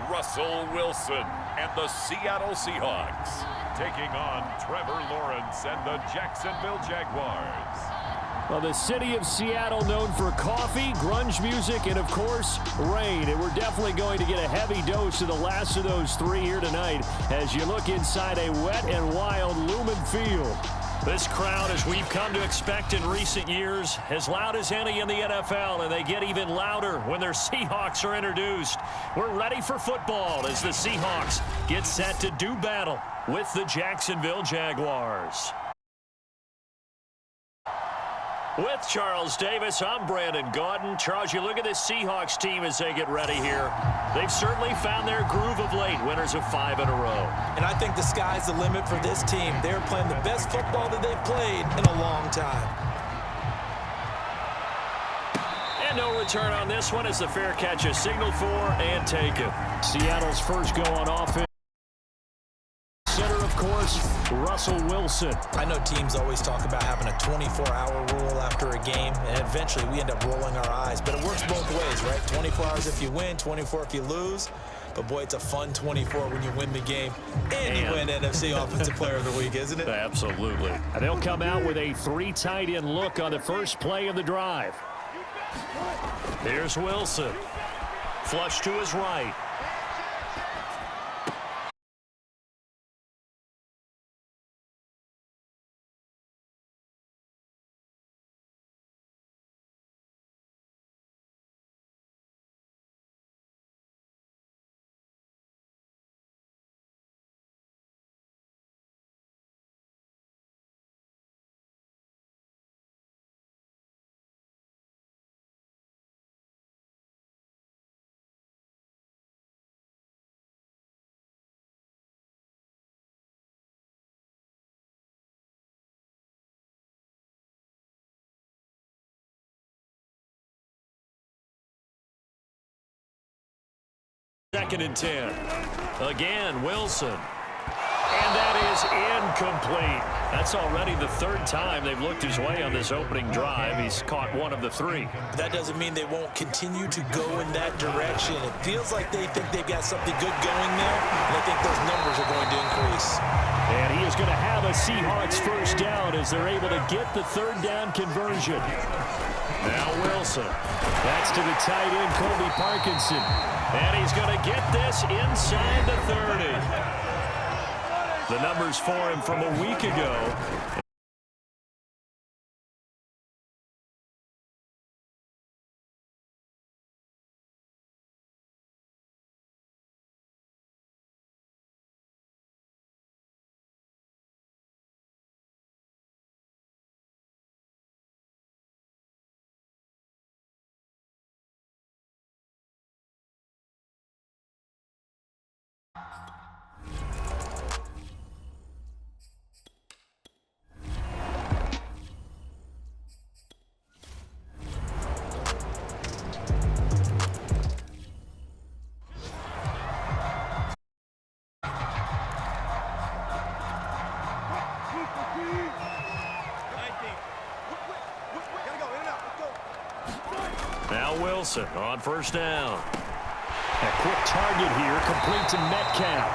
Russell Wilson and the Seattle Seahawks, taking on Trevor Lawrence and the Jacksonville Jaguars. Well, the city of Seattle known for coffee, grunge music, and, of course, rain. And we're definitely going to get a heavy dose of the last of those three here tonight as you look inside a wet and wild Lumen Field. This crowd, as we've come to expect in recent years, as loud as any in the NFL, and they get even louder when their Seahawks are introduced. We're ready for football as the Seahawks get set to do battle with the Jacksonville Jaguars. With Charles Davis, I'm Brandon Gaudin. Charles, you look at this Seahawks team as they get ready here. They've certainly found their groove of late, winners of 5 in a row. And I think the sky's the limit for this team. They're playing the best football that they've played in a long time. And no return on this one as the fair catch is signaled for and taken. Seattle's first go on offense. Center, of course, Russell Wilson. I know teams always talk about having a 24-hour rule after a game, and eventually we end up rolling our eyes. But it works both ways, right? 24 hours if you win, 24 if you lose. But, boy, it's a fun 24 when you win the game and you win NFC Offensive Player of the Week, isn't it? Absolutely. And they'll come out with a 3 tight end look on the first play of the drive. Here's Wilson. Flush to his right. Second and 10. Again, Wilson. And that is incomplete. That's already the third time they've looked his way on this opening drive. He's caught one of the 3. That doesn't mean they won't continue to go in that direction. It feels like they think they've got something good going there, and I think those numbers are going to increase. And he is going to have a Seahawks first down as they're able to get the third down conversion. Now Wilson. That's to the tight end, Colby Parkinson. And he's going to get this inside the 30. The numbers for him from a week ago. Now Wilson on first down. A quick target here, complete to Metcalf.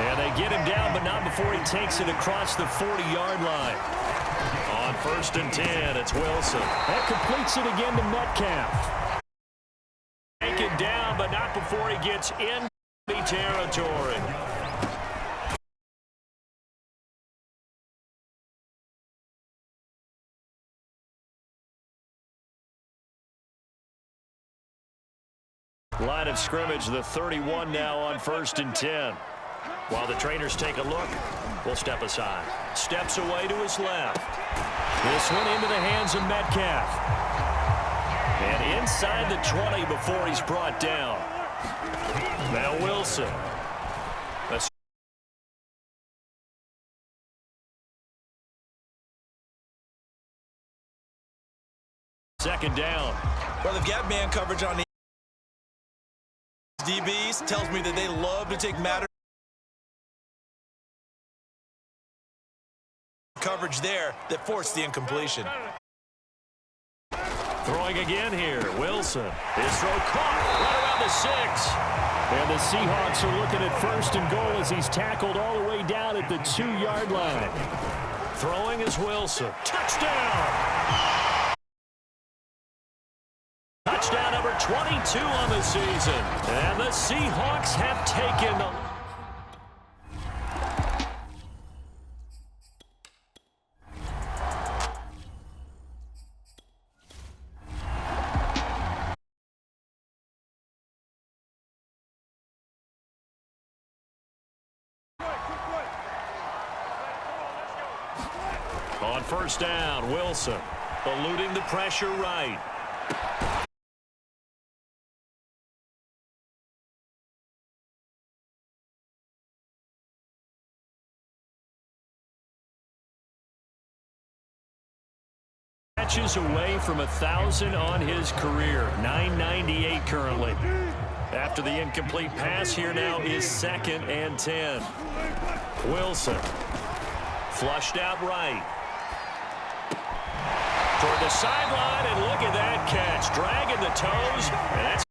And they get him down, but not before he takes it across the 40-yard line. On first and 10, it's Wilson. That completes it again to Metcalf. Take it down, but not before he gets in the territory. Line of scrimmage, the 31 now on first and 10. While the trainers take a look, we'll step aside. Steps away to his left. This one into the hands of Metcalf. And inside the 20 before he's brought down. Now Wilson. Second down. Well, they've got man coverage on the DBs. Tells me that they love to take matter coverage there that forced the incompletion. Throwing again here. Wilson. His throw caught right around on the 6. And the Seahawks are looking at 1st and goal as he's tackled all the way down at the 2-yard line. Throwing is Wilson. Touchdown! Touchdown number 22 on the season. And the Seahawks have taken the... On 1st down, Wilson eluding the pressure right. Catches away from 1,000 on his career, 998 currently. After the incomplete pass, here now is 2nd and 10. Wilson flushed out right. Toward the sideline, and look at that catch. Dragging the toes, and that's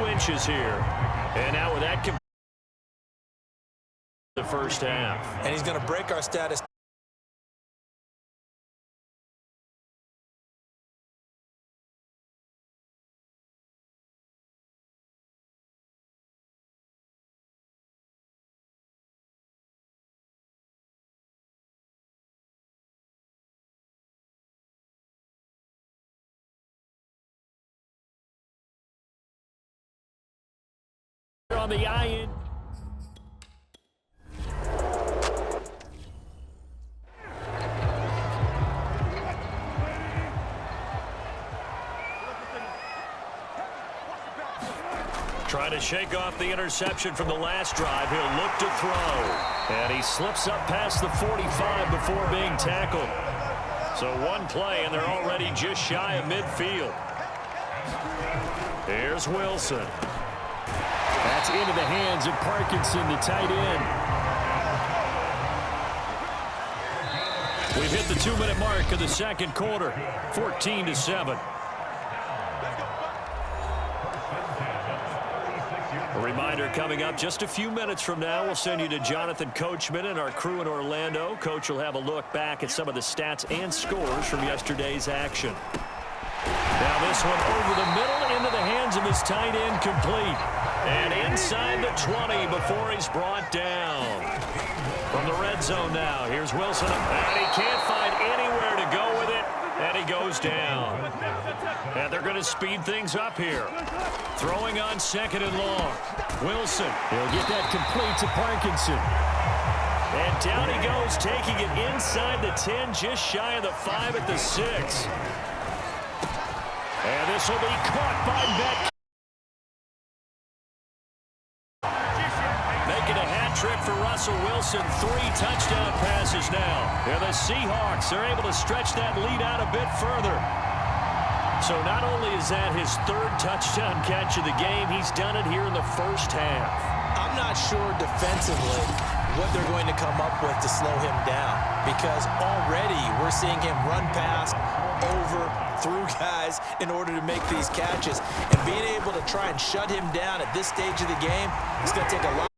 inches here. And now with that, the 1st half. And he's going to break our status. On the iron. Trying to shake off the interception from the last drive. He'll look to throw. And he slips up past the 45 before being tackled. So one play, and they're already just shy of midfield. Here's Wilson. That's into the hands of Parkinson, the tight end. We've hit the 2-minute mark of the 2nd quarter, 14-7. A reminder coming up just a few minutes from now, we'll send you to Jonathan Coachman and our crew in Orlando. Coach will have a look back at some of the stats and scores from yesterday's action. Now this one over the middle into the hands of his tight end, complete. And inside the 20 before he's brought down. From the red zone now, here's Wilson. And he can't find anywhere to go with it. And he goes down. And they're going to speed things up here. Throwing on 2nd and long. Wilson. He'll get that complete to Parkinson. And down he goes, taking it inside the 10, just shy of the 5 at the 6. And this will be caught by Metcalf. Making a hat trick for Russell Wilson. 3 touchdown passes now. And the Seahawks are able to stretch that lead out a bit further. So not only is that his 3rd touchdown catch of the game, he's done it here in the 1st half. I'm not sure defensively what they're going to come up with to slow him down, because already we're seeing him run past, over, through guys in order to make these catches. And being able to try and shut him down at this stage of the game, it's going to take a lot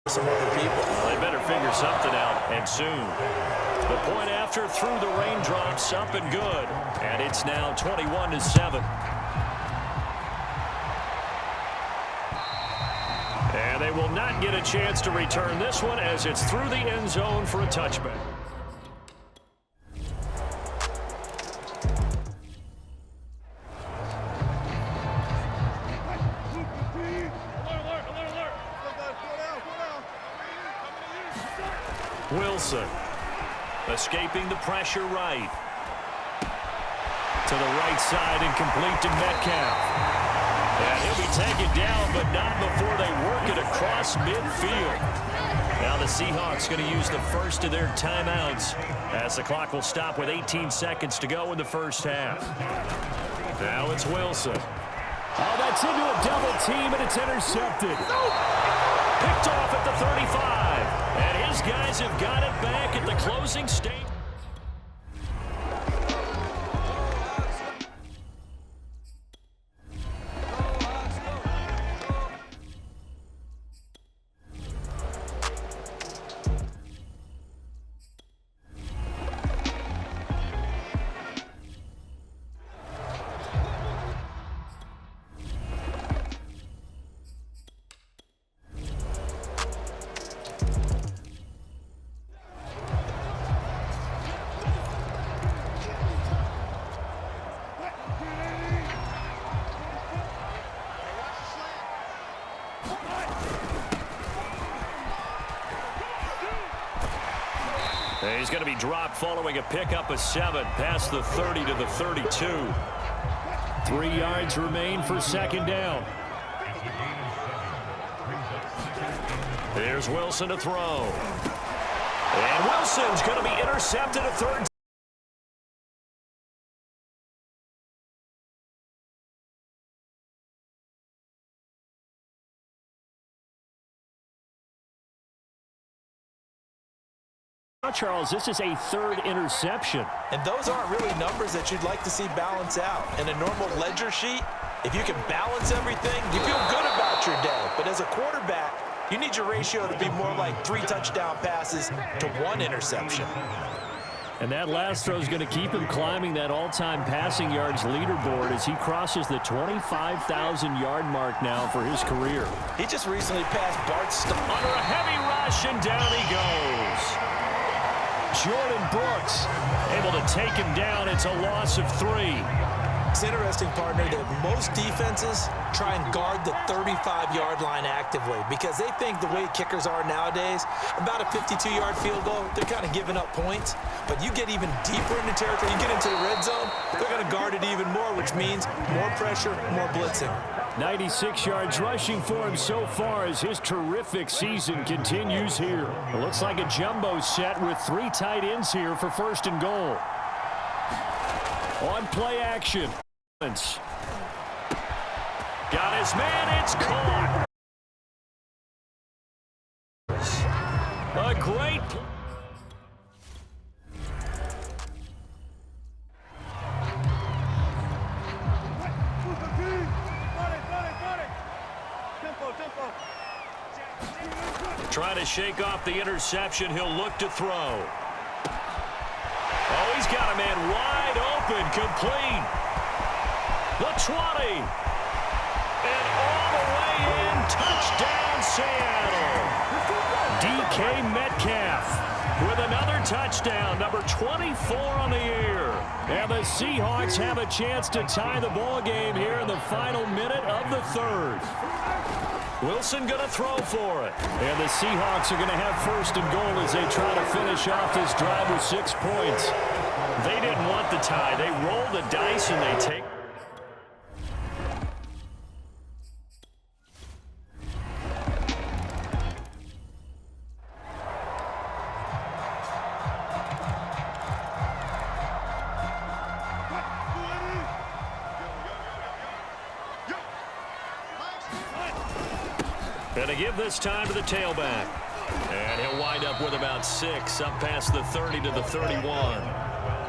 of some other people. Well, they better figure something out, and soon. The point after through the raindrops, up and good. And it's now 21-7. And they will not get a chance to return this one as it's through the end zone for a touchback. Wilson. Escaping the pressure right. To the right side and complete to Metcalf. And he'll be taken down, but not before they work it across midfield. Now the Seahawks going to use the first of their timeouts as the clock will stop with 18 seconds to go in the first half. Now it's Wilson. Oh, that's into a double team, and it's intercepted. Picked off at the 35. And his guys have got it back at the closing stage. He's going to be dropped following a pickup of 7 past the 30 to the 32. 3 yards remain for second down. Here's Wilson to throw. And Wilson's going to be intercepted a third. Charles, this is a third interception. And those aren't really numbers that you'd like to see balance out. In a normal ledger sheet, if you can balance everything, you feel good about your day. But as a quarterback, you need your ratio to be more like 3 touchdown passes to 1 interception. And that last throw is going to keep him climbing that all-time passing yards leaderboard as he crosses the 25,000-yard mark now for his career. He just recently passed Bart Starr. Under a heavy rush, and down he goes. Jordan Brooks able to take him down. It's a loss of 3. It's interesting, partner, that most defenses try and guard the 35-yard line actively because they think the way kickers are nowadays, about a 52-yard field goal, they're kind of giving up points. But you get even deeper into territory, you get into the red zone, they're going to guard it even more, which means more pressure, more blitzing. 96 yards rushing for him so far as his terrific season continues here. It looks like a jumbo set with 3 tight ends here for first and goal. On play action. Got his man, it's caught. A great. Trying to shake off the interception. He'll look to throw. Oh, he's got a man wide open, complete. The 20. And all the way in, touchdown Seattle. DK Metcalf with another touchdown, number 24 on the year. And the Seahawks have a chance to tie the ball game here in the final minute of the third. Wilson going to throw for it. And the Seahawks are going to have first and goal as they try to finish off this drive with 6 points. They didn't want the tie. They roll the dice and they take. Going to give this time to the tailback. And he'll wind up with about 6 up past the 30 to the 31.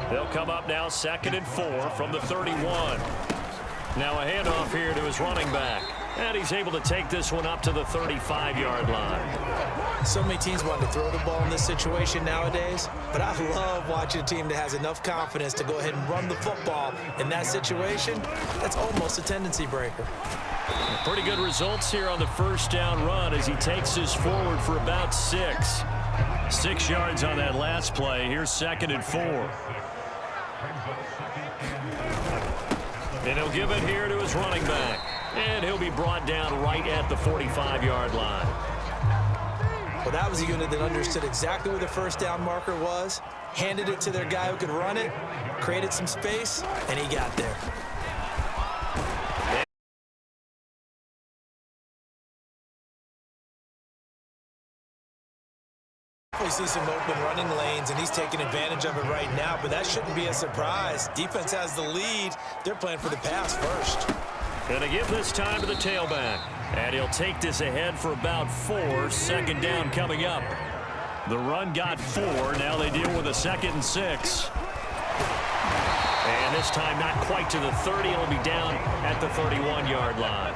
They'll come up now 2nd and 4 from the 31. Now a handoff here to his running back. And he's able to take this one up to the 35-yard line. So many teams want to throw the ball in this situation nowadays, but I love watching a team that has enough confidence to go ahead and run the football. In that situation, that's almost a tendency breaker. Pretty good results here on the first down run as he takes this forward for about 6. 6 yards on that last play. Here's 2nd and 4. And he'll give it here to his running back. And he'll be brought down right at the 45-yard line. Well, that was a unit that understood exactly where the first down marker was, handed it to their guy who could run it, created some space, and he got there. We see some open running lanes, and he's taking advantage of it right now, but that shouldn't be a surprise. Defense has the lead. They're playing for the pass first. Going to give this time to the tailback. And he'll take this ahead for about 4. Second down coming up. The run got 4. Now they deal with a 2nd and 6. And this time not quite to the 30. It'll be down at the 31-yard line.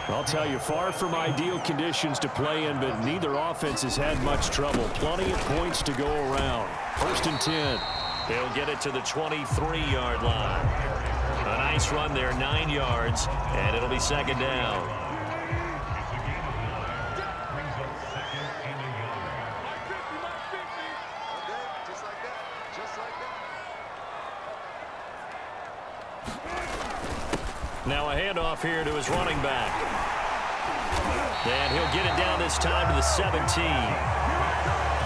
I'll tell you, far from ideal conditions to play in, but neither offense has had much trouble. Plenty of points to go around. 1st and 10. They'll get it to the 23-yard line. A nice run there, 9 yards, and it'll be 2nd down. Now a handoff here to his running back. And he'll get it down this time to the 17.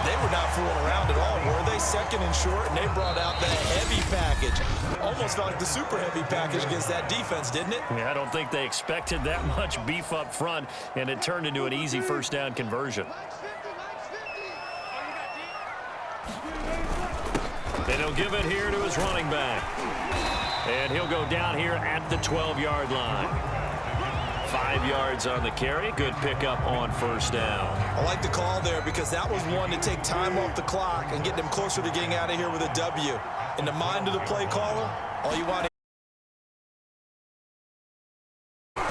They were not fooling around at all, were they? 2nd and short, and they brought out that heavy package. Almost felt like the super heavy package against that defense, didn't it? Yeah, I don't think they expected that much beef up front, and it turned into an easy first down conversion. And he'll give it here to his running back. And he'll go down here at the 12-yard line. 5 yards on the carry. Good pickup on first down. I like the call there because that was one to take time off the clock and get them closer to getting out of here with a W. In the mind of the play caller, all you want to...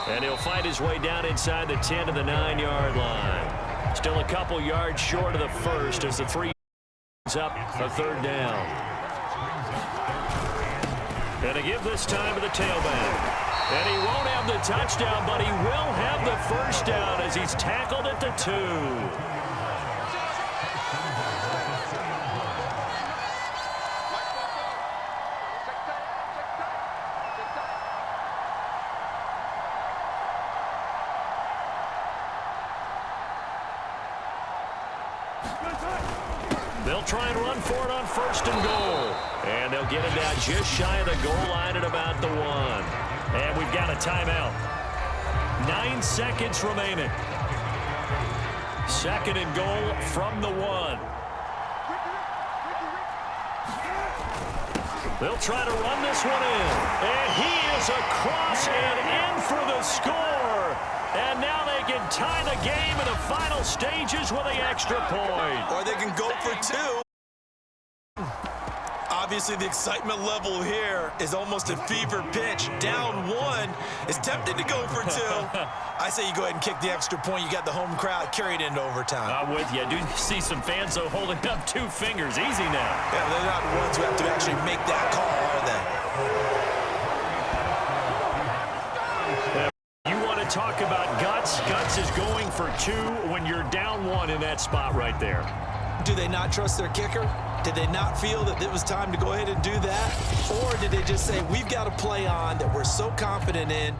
And he'll fight his way down inside the 10 to the 9-yard line. Still a couple yards short of the first as the 3 is up a 3rd down. And to give this time to the tailback. And he won't have the touchdown, but he will have the first down as he's tackled at the 2. They'll try and run for it on 1st and goal. And they'll get it down just shy of the goal line at about the 1. And we've got a timeout. 9 seconds remaining. 2nd and goal from the 1. They'll try to run this one in. And he is across and in for the score. And now they can tie the game in the final stages with an extra point. Or they can go for 2. Obviously, the excitement level here is almost a fever pitch. Down 1 is tempted to go for 2. I say you go ahead and kick the extra point. You got the home crowd carried into overtime. I'm with you. I do see some fans, though, holding up 2 fingers. Easy now. Yeah, they're not the ones who have to actually make that call, are they? You want to talk about guts? Guts is going for 2 when you're down 1 in that spot right there. Do they not trust their kicker? Did they not feel that it was time to go ahead and do that? Or did they just say, we've got a play on that we're so confident in?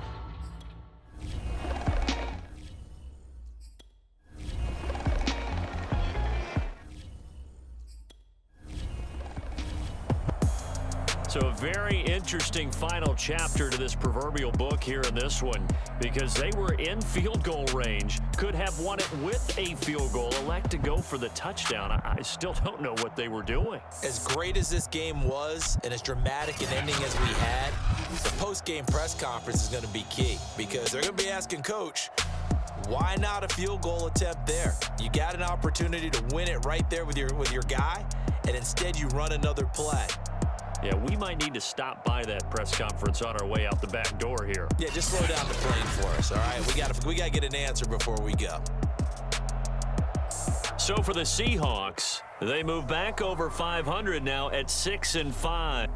So a very interesting final chapter to this proverbial book here in this one, because they were in field goal range, could have won it with a field goal, elect to go for the touchdown. I still don't know what they were doing. As great as this game was and as dramatic an ending as we had, the post-game press conference is going to be key because they're going to be asking Coach, why not a field goal attempt there? You got an opportunity to win it right there with your guy, and instead you run another play. Yeah, we might need to stop by that press conference on our way out the back door here. Yeah, just slow down the plane for us, all right? We got to get an answer before we go. So for the Seahawks, they move back over 500 now at 6-5.